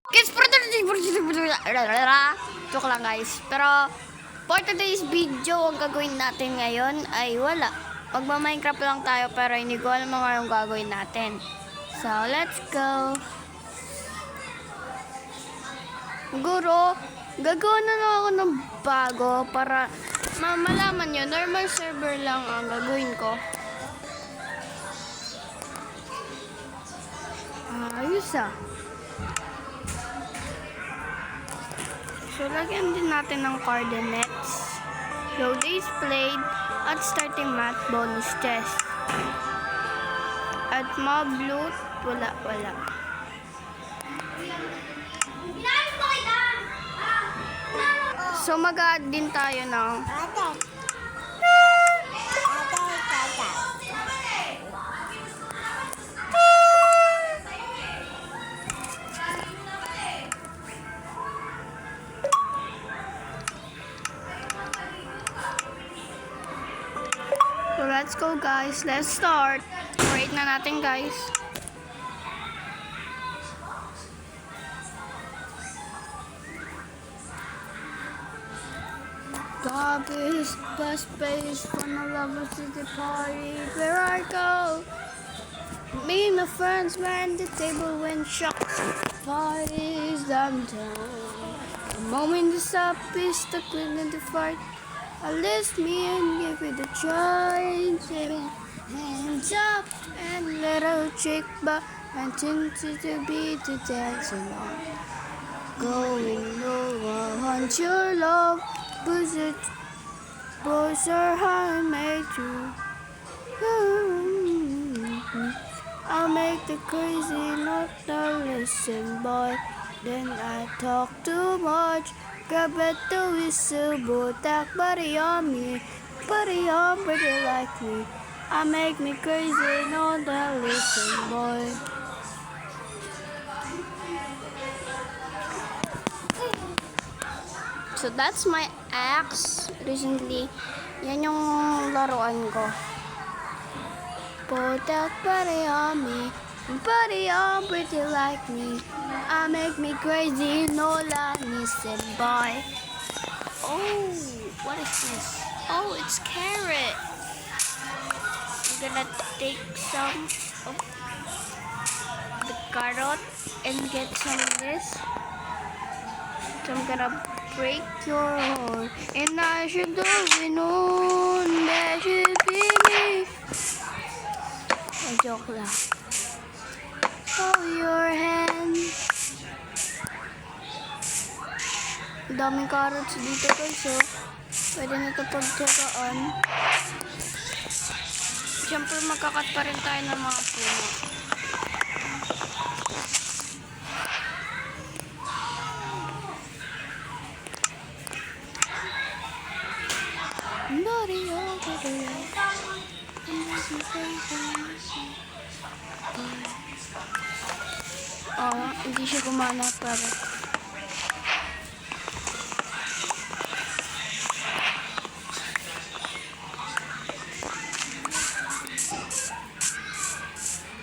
Guys, joke lang guys. Pero, for today's video, ang gagawin natin ngayon ay wala. Magma-Minecraft lang tayo pero hindi ko alam mga anong gagawin natin. So, let's go. Siguro, gagawa na lang ako ng bago para malaman nyo, normal server lang ang gagawin ko. Ayos ah. So, lagyan din natin ng coordinates. So, days played at starting math bonus test. At mob loot, wala. So, mag-add din tayo ng So, let's go guys. Let's start. Wait na natin guys. God is best place for my lovers to the party. Where I go. Me and my friends ran the table when shots parties downtown. The moment is up is the queen in the fight. I lift me and give it a try. Hands up and little chick but I tend to beat the dancing on. Going over on your love, push her high, make you. I'll make the crazy not to listen, boy. Then I talk too much. Grab at the whistle, botak body on me, body on pretty like me. I make me crazy, not to listen, boy. So that's my axe recently. Yan yung laruan ko. Botak body on me, body on pretty like me. I make me crazy, no listen, boy. Oh, what is this? Oh, it's carrot. I'm gonna take some of the carrot and get some of this. So I'm gonna break your heart, and I should go on. That should be me. Oh, joke lang. Hold your hand. Daming carrots dito guys, so pwede na ito pagtsagaan. Siyempre magkakat pa rin tayo ng mga puno. Oh, hindi siya gumana para.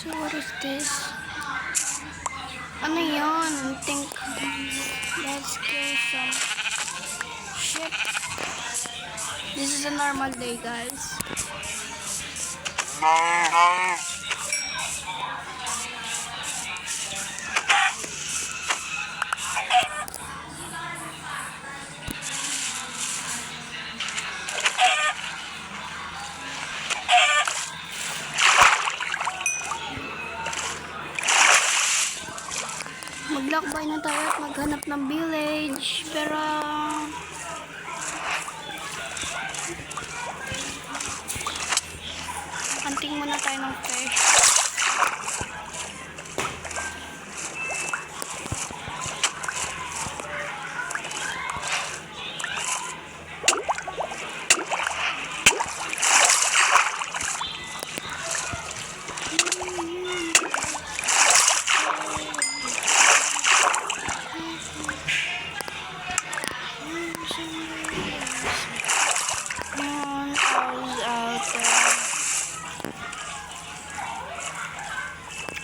So what is this? Ano yun? I think let's kill some shit. This is a normal day, guys. Maglakbay na tayo at maghanap ng village. Pero hunting muna tayo ng fish.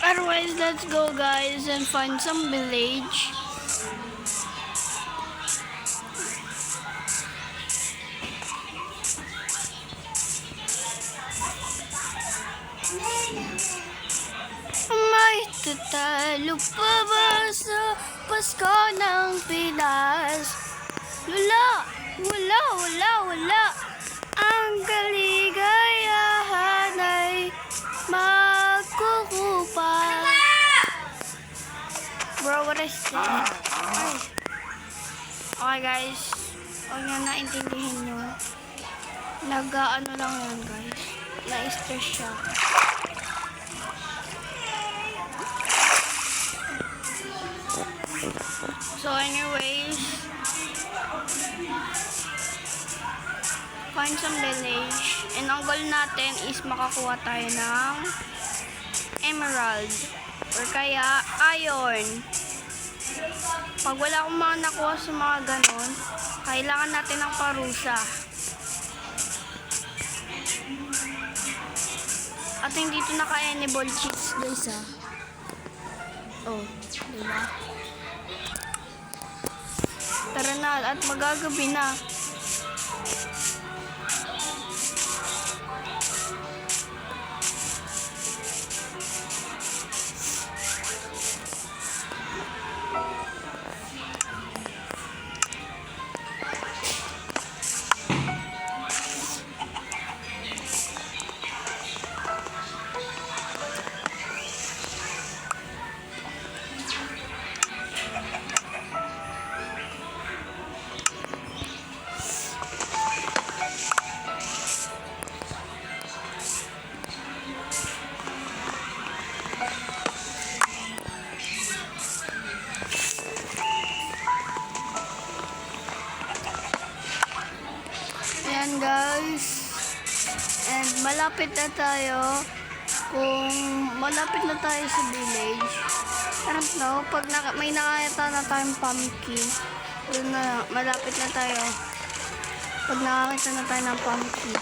Otherwise, let's go guys and find some village. Pasko ng Pinas. Wala. Ang kaligayahan ay magkukupas. Bro, what is that? Okay guys, huwag nyo naintindihin nyo. Nag-ano lang yan guys. Na-stress siya. So anyways, find some village. And ang goal natin is makakuha tayo ng emerald. Or kaya iron. Pag wala akong mga nakuha sa mga ganon, kailangan natin ng parusa. At hindi ito naka-enable cheats guys ha. Oh, diba? Tara na at magagabi na. Ayan guys, and malapit na tayo. Kung malapit na tayo sa village, ano no, pag may nakakita na tayong pumpkin, dun na, malapit na tayo. Pag nakakita na tayo ng pumpkin,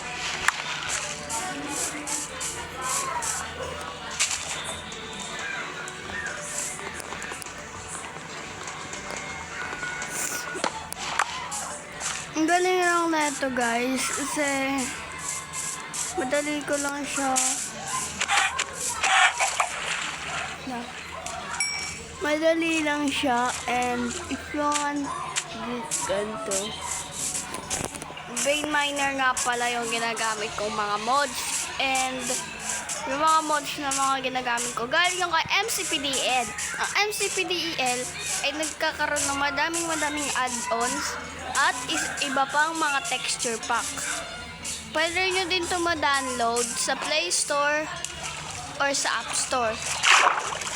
ang galing lang na ito guys, kasi madali ko lang siya. Madali lang siya, and if you want this ganito. Vein miner nga pala yung ginagamit kong mga mods, and yung mga mods na mga ginagamit ko galing yung kay MCPDL. Ang MCPDL ay nagkakaroon ng madaming add-ons at iba pang mga texture pack. Pwede nyo din ito ma-download sa Play Store or sa App Store.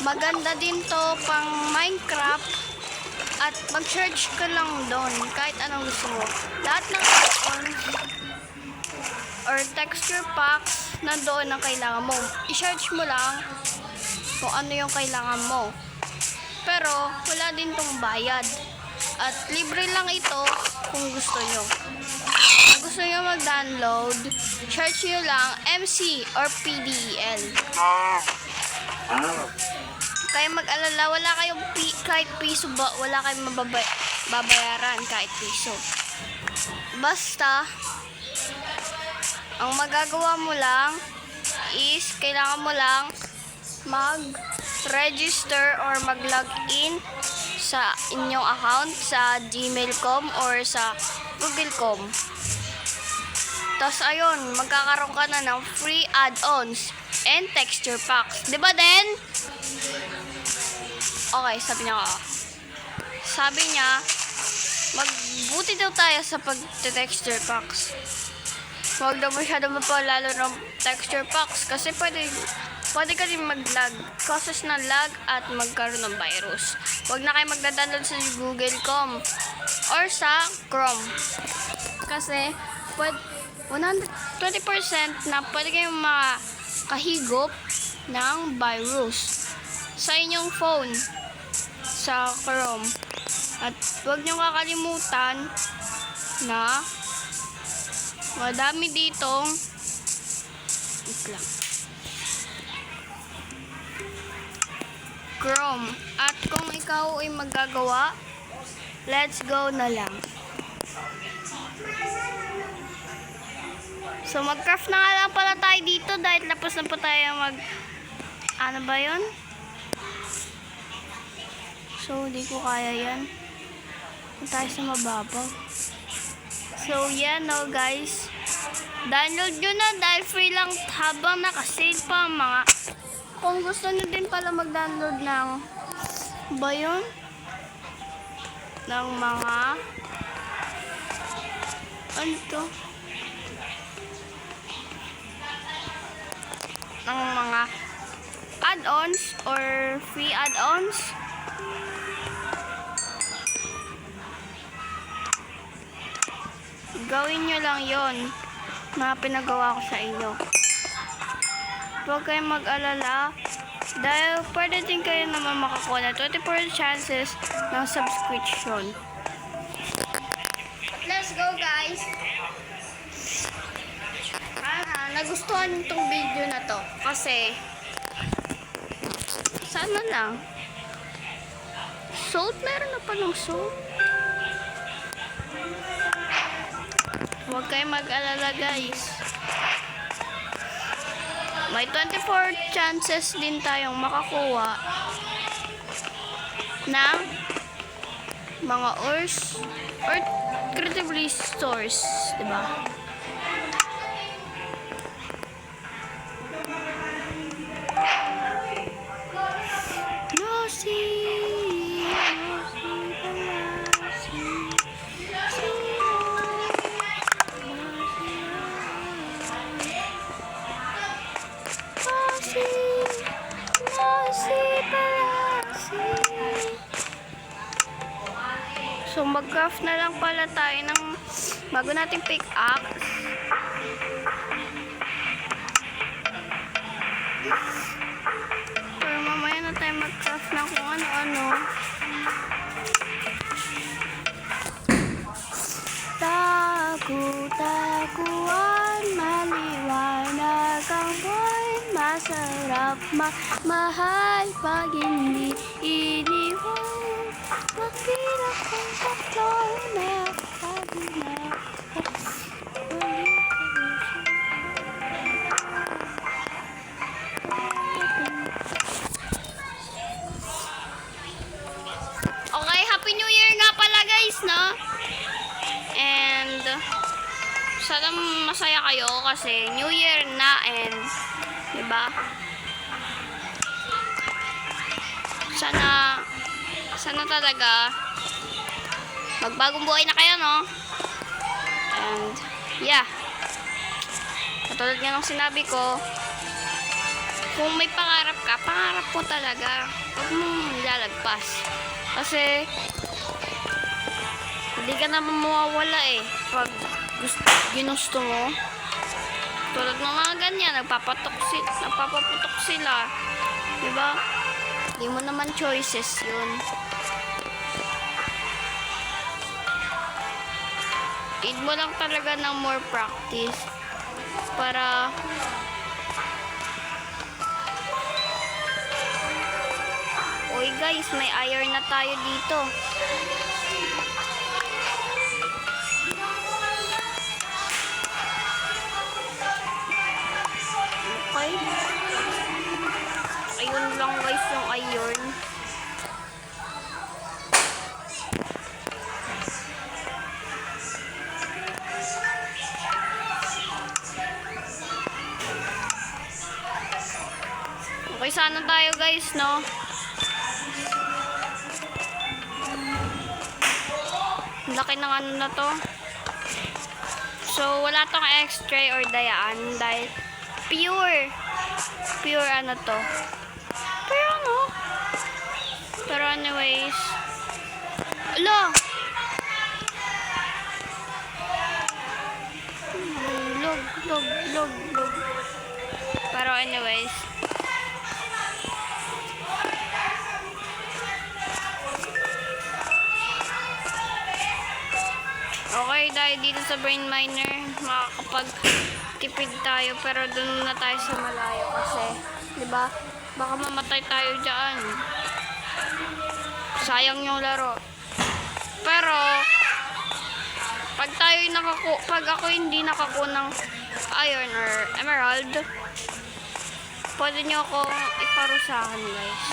Maganda din to pang Minecraft at mag-search ka lang doon kahit anong gusto mo. Lahat ng add-ons or texture packs na doon ang kailangan mo. I-search mo lang kung ano yung kailangan mo. Pero wala din tong bayad. At libre lang ito kung gusto nyo. Kung gusto nyo mag-download, search nyo lang MC or PDEL. Kaya mag-alala, wala kayong kahit piso ba, wala kayong babayaran kahit piso. Basta, ang magagawa mo lang is, kailangan mo lang mag-register or mag-login sa inyong account sa Gmail.com or sa Google.com. Tapos ayun, magkakaroon ka na ng free add-ons and texture packs. Diba din? Okay, sabi niya, magbuti daw tayo sa pag-texture packs. Huwag daw masyado mapalalo ng texture packs kasi pwede ka din mag-lag, causes ng lag at magkaroon ng virus. Huwag na kayo magda-download sa Google.com or sa Chrome. Kasi 120% na pwede kayong makahigop ng virus sa inyong phone sa Chrome. At huwag nyo kakalimutan na madami ditong Chrome. At kung ikaw ay maggagawa, let's go na lang. So mag-craft na nga lang pala tayo dito dahil tapos na po tayo ano ba yun? So So, di ko kaya yan. Punta tayo sa mababaw. So, yan no guys. Download nyo na dahil free lang habang nakasale pa mga. Kung gusto nyo din pala mag-download ng ba yun? Ng mga ano to? Ng mga add-ons or free add-ons. Gawin nyo lang yon, mga pinagawa ko sa inyo. Huwag kayong mag-alala dahil pwede din kayo naman makakuha na 24 chances ng subscription. Let's go guys! Nagustuhan itong video na to kasi sana lang salt, meron na palang salt. Huwag kayong mag-alala guys, may 24 chances din tayong makakuha ng mga ores or creatively stores, diba? So, mag-craft na lang pala tayo ng bago nating pick-axe. Pero mamaya na tayo mag-craft ng kung ano-ano. Taku-takuan, maliwanag ang buhay, masarap mahal pag hindi iniwan. Bakit akong tatlo na sabi na okay, Happy New Year nga pala guys, no? And sana masaya kayo kasi New Year na and diba? Sana talaga magbagong buhay na kayo, no? And yeah, katulad nga ng sinabi ko, kung may pangarap ka, pangarap mo talaga, huwag mong lalagpas kasi hindi ka naman mawawala eh pag ginusto mo. Tulad ng mga ganyan, nagpapaputok sila, diba? Hindi mo naman choices yun. Need mo lang talaga ng more practice para oy guys, may iron na tayo dito. Okay. Ayun lang guys yung iron. Okay, sana tayo guys, no? Laki ng ano na to. So, wala tong extra or dayaan dahil pure ano to. Pero anyways, ala! Log. Pero anyways, okay, dahil dito sa brain miner, makakapag-tipid tayo, pero dun na tayo sa malayo kasi, diba, baka mamatay tayo dyan. Sayang yung laro. Pero, pag ako hindi nakakuha ng iron or emerald, pwede nyo akong iparusahan, guys.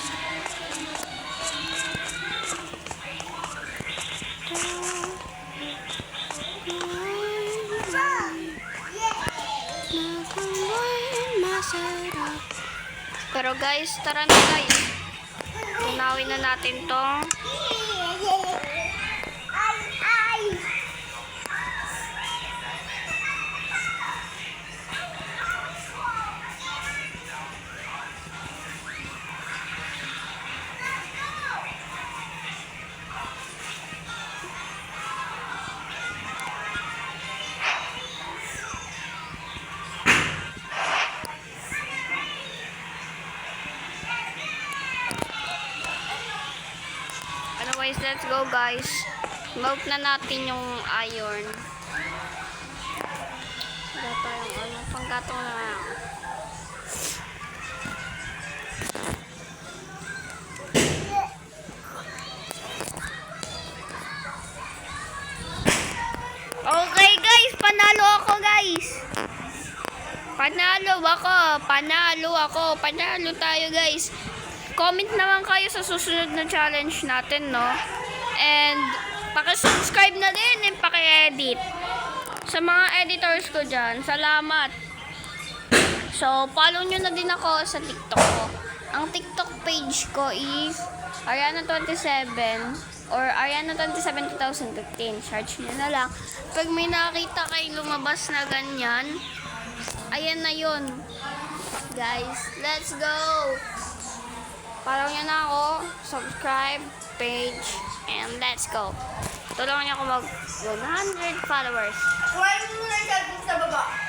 Pero guys, tara na guys. Tunawin na natin tong anyways, let's go guys. Melt na natin yung iron. Wala tayong ano, panggatong na lang. Okay guys, panalo ako guys. Panalo tayo guys. Comment naman kayo sa susunod na challenge natin, no? And paki-subscribe na din and paki-edit. Sa mga editors ko dyan, salamat. So, follow nyo na din ako sa TikTok ko. Ang TikTok page ko is Ariana27 or Ariana27 2015. Search nyo na lang. Pag may nakita kayo lumabas na ganyan, ayan na yun. Guys, let's go! Follow nyo na ako, subscribe, page, and let's go. Tulungan nyo ako mag 100 followers. Huwag mo na sa baba.